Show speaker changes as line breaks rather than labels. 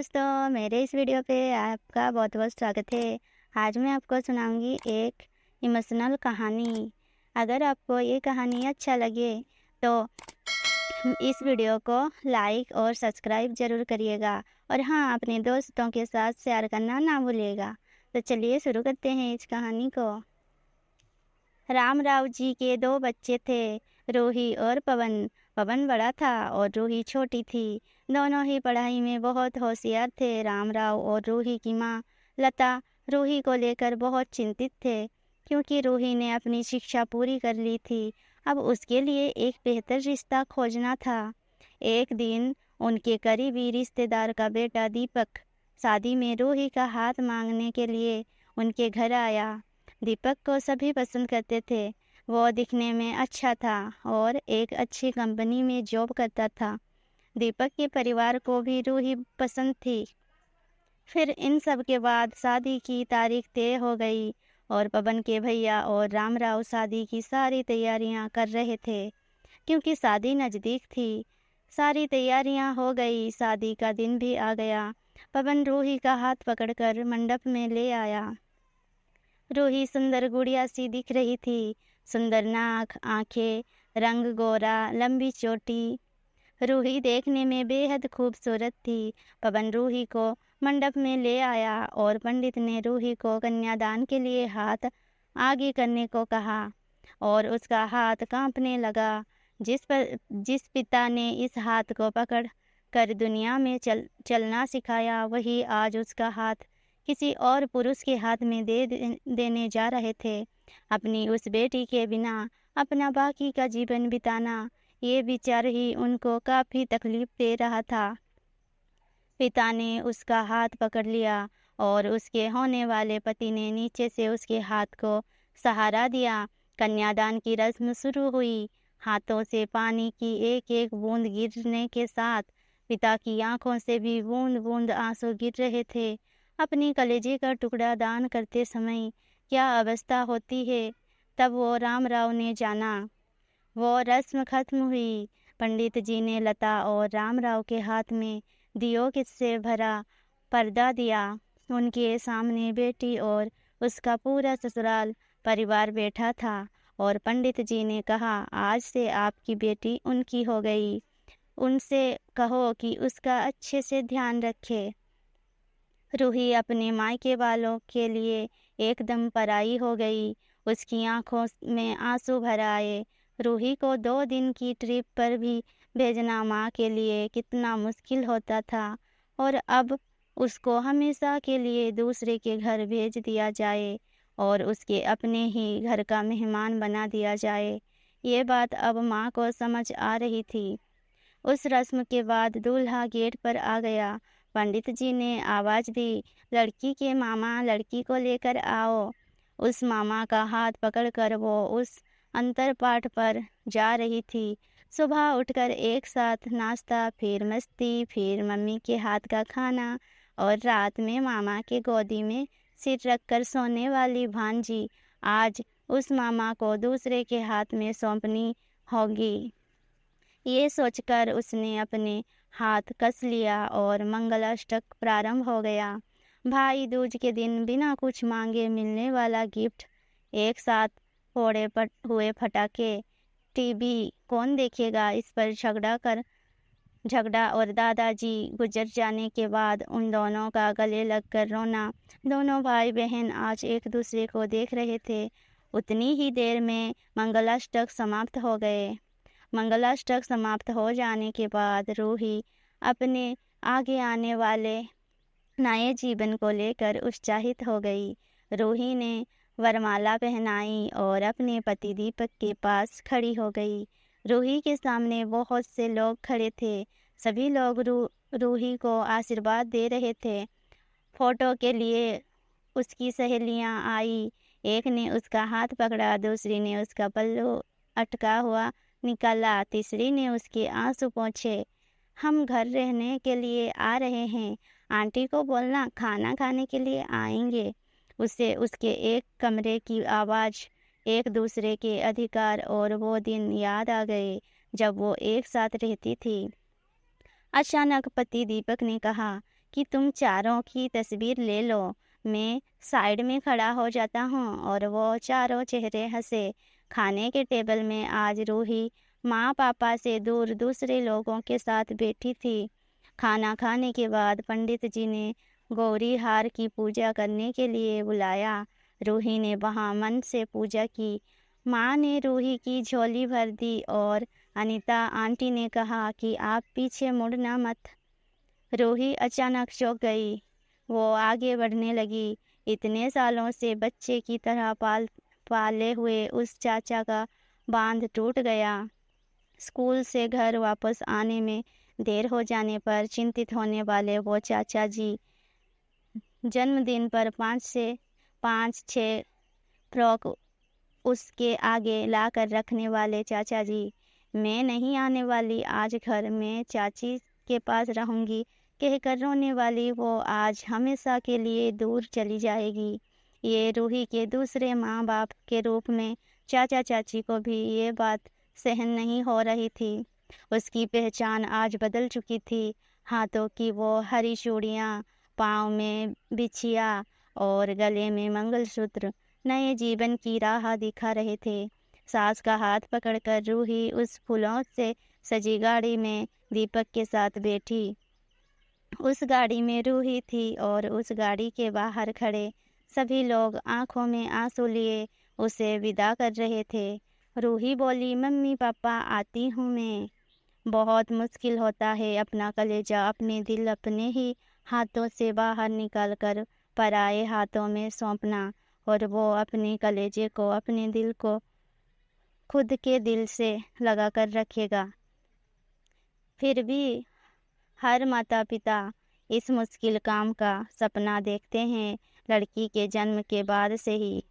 दोस्तों, मेरे इस वीडियो पे आपका बहुत बहुत स्वागत है। आज मैं आपको सुनाऊंगी एक इमोशनल कहानी। अगर आपको ये कहानी अच्छा लगे तो इस वीडियो को लाइक और सब्सक्राइब ज़रूर करिएगा और हाँ, अपने दोस्तों के साथ शेयर करना ना भूलिएगा। तो चलिए शुरू करते हैं इस कहानी को। राम राव जी के दो बच्चे थे, रूही और पवन। पवन बड़ा था और रूही छोटी थी। दोनों ही पढ़ाई में बहुत होशियार थे। राम राव और रूही की माँ लता रूही को लेकर बहुत चिंतित थे, क्योंकि रूही ने अपनी शिक्षा पूरी कर ली थी। अब उसके लिए एक बेहतर रिश्ता खोजना था। एक दिन उनके करीबी रिश्तेदार का बेटा दीपक शादी में रूही का हाथ मांगने के लिए उनके घर आया। दीपक को सभी पसंद करते थे। वो दिखने में अच्छा था और एक अच्छी कंपनी में जॉब करता था। दीपक के परिवार को भी रूही पसंद थी। फिर इन सब के बाद शादी की तारीख तय हो गई और पवन के भैया और रामराव शादी की सारी तैयारियां कर रहे थे, क्योंकि शादी नज़दीक थी। सारी तैयारियां हो गई, शादी का दिन भी आ गया। पवन रूही का हाथ पकड़कर मंडप में ले आया। रूही सुंदर गुड़िया सी दिख रही थी। सुंदर नाक, आंखें, रंग गोरा, लंबी चोटी। रूही देखने में बेहद खूबसूरत थी। पवन रूही को मंडप में ले आया और पंडित ने रूही को कन्यादान के लिए हाथ आगे करने को कहा और उसका हाथ कांपने लगा। जिस पिता ने इस हाथ को पकड़ कर दुनिया में चलना सिखाया, वही आज उसका हाथ किसी और पुरुष के हाथ में देने जा रहे थे। अपनी उस बेटी के बिना अपना बाकी का जीवन बिताना, ये विचार ही उनको काफ़ी तकलीफ दे रहा था। पिता ने उसका हाथ पकड़ लिया और उसके होने वाले पति ने नीचे से उसके हाथ को सहारा दिया। कन्यादान की रस्म शुरू हुई। हाथों से पानी की एक एक बूंद गिरने के साथ पिता की आंखों से भी बूंद बूंद आंसू गिर रहे थे। अपनी कलेजे का टुकड़ा दान करते समय क्या अवस्था होती है, तब वो रामराव ने जाना। वो रस्म खत्म हुई। पंडित जी ने लता और रामराव के हाथ में दियों से भरा पर्दा दिया। उनके सामने बेटी और उसका पूरा ससुराल परिवार बैठा था और पंडित जी ने कहा, आज से आपकी बेटी उनकी हो गई। उनसे कहो कि उसका अच्छे से ध्यान रखे। रूही अपने मायके वालों के लिए एकदम पराई हो गई। उसकी आंखों में आंसू भर आए। रूही को 2 दिन की ट्रिप पर भी भेजना माँ के लिए कितना मुश्किल होता था, और अब उसको हमेशा के लिए दूसरे के घर भेज दिया जाए और उसके अपने ही घर का मेहमान बना दिया जाए। ये बात अब माँ को समझ आ रही थी। उस रस्म के बाद दूल्हा गेट पर आ गया। पंडित जी ने आवाज़ दी, लड़की के मामा लड़की को लेकर आओ। उस मामा का हाथ पकड़कर वो उस अंतरपाट पर जा रही थी। सुबह उठकर एक साथ नाश्ता, फिर मस्ती, फिर मम्मी के हाथ का खाना और रात में मामा के गोदी में सिर रखकर सोने वाली भांजी आज उस मामा को दूसरे के हाथ में सौंपनी होगी। ये सोचकर उसने अपने हाथ कस लिया और मंगलाष्टक प्रारंभ हो गया। भाई दूज के दिन बिना कुछ मांगे मिलने वाला गिफ्ट, एक साथ फोड़े हुए पटाखे, टीवी कौन देखेगा, इस पर झगड़ा और दादाजी गुजर जाने के बाद उन दोनों का गले लगकर रोना। दोनों भाई बहन आज एक दूसरे को देख रहे थे। उतनी ही देर में मंगलाष्टक समाप्त हो गए। मंगलाष्टक समाप्त हो जाने के बाद रूही अपने आगे आने वाले नए जीवन को लेकर उत्साहित हो गई। रूही ने वरमाला पहनाई और अपने पति दीपक के पास खड़ी हो गई। रूही के सामने बहुत से लोग खड़े थे। सभी लोग रूही को आशीर्वाद दे रहे थे। फोटो के लिए उसकी सहेलियां आई। एक ने उसका हाथ पकड़ा, दूसरी ने उसका पल्लू अटका हुआ निकाला, तीसरी ने उसके आंसू पोंछे। हम घर रहने के लिए आ रहे हैं, आंटी को बोलना खाना खाने के लिए आएंगे। उसे उसके एक कमरे की आवाज़, एक दूसरे के अधिकार और वो दिन याद आ गए जब वो एक साथ रहती थी। अचानक पति दीपक ने कहा, कि तुम चारों की तस्वीर ले लो। मैं साइड में खड़ा हो जाता हूँ और वो चारों चेहरे हंसे। खाने के टेबल में आज रूही माँ पापा से दूर दूसरे लोगों के साथ बैठी थी। खाना खाने के बाद पंडित जी ने गौरी हार की पूजा करने के लिए बुलाया। रूही ने वहाँ मन से पूजा की। माँ ने रूही की झोली भर दी और अनीता आंटी ने कहा कि आप पीछे मुड़ना मत। रूही अचानक चौंक गई। वो आगे बढ़ने लगी। इतने सालों से बच्चे की तरह पाले हुए उस चाचा का बांध टूट गया। स्कूल से घर वापस आने में देर हो जाने पर चिंतित होने वाले वो चाचा जी, जन्मदिन पर 5 से 6 फ्रॉक उसके आगे लाकर रखने वाले चाचा जी, मैं नहीं आने वाली आज घर में, चाची के पास रहूंगी कहकर रोने वाली वो आज हमेशा के लिए दूर चली जाएगी। ये रूही के दूसरे माँ बाप के रूप में चाचा चाची को भी ये बात सहन नहीं हो रही थी। उसकी पहचान आज बदल चुकी थी। हाथों की वो हरी चूड़ियाँ, पाँव में बिछिया और गले में मंगलसूत्र नए जीवन की राह दिखा रहे थे। सास का हाथ पकड़कर रूही उस फूलों से सजी गाड़ी में दीपक के साथ बैठी। उस गाड़ी में रूही थी और उस गाड़ी के बाहर खड़े सभी लोग आंखों में आंसू लिए उसे विदा कर रहे थे। रूही बोली, मम्मी पापा आती हूँ मैं। बहुत मुश्किल होता है अपना कलेजा, अपने दिल अपने ही हाथों से बाहर निकाल कर पराए हाथों में सौंपना, और वो अपने कलेजे को, अपने दिल को खुद के दिल से लगा कर रखेगा। फिर भी हर माता पिता इस मुश्किल काम का सपना देखते हैं। लड़की के जन्म के बाद से ही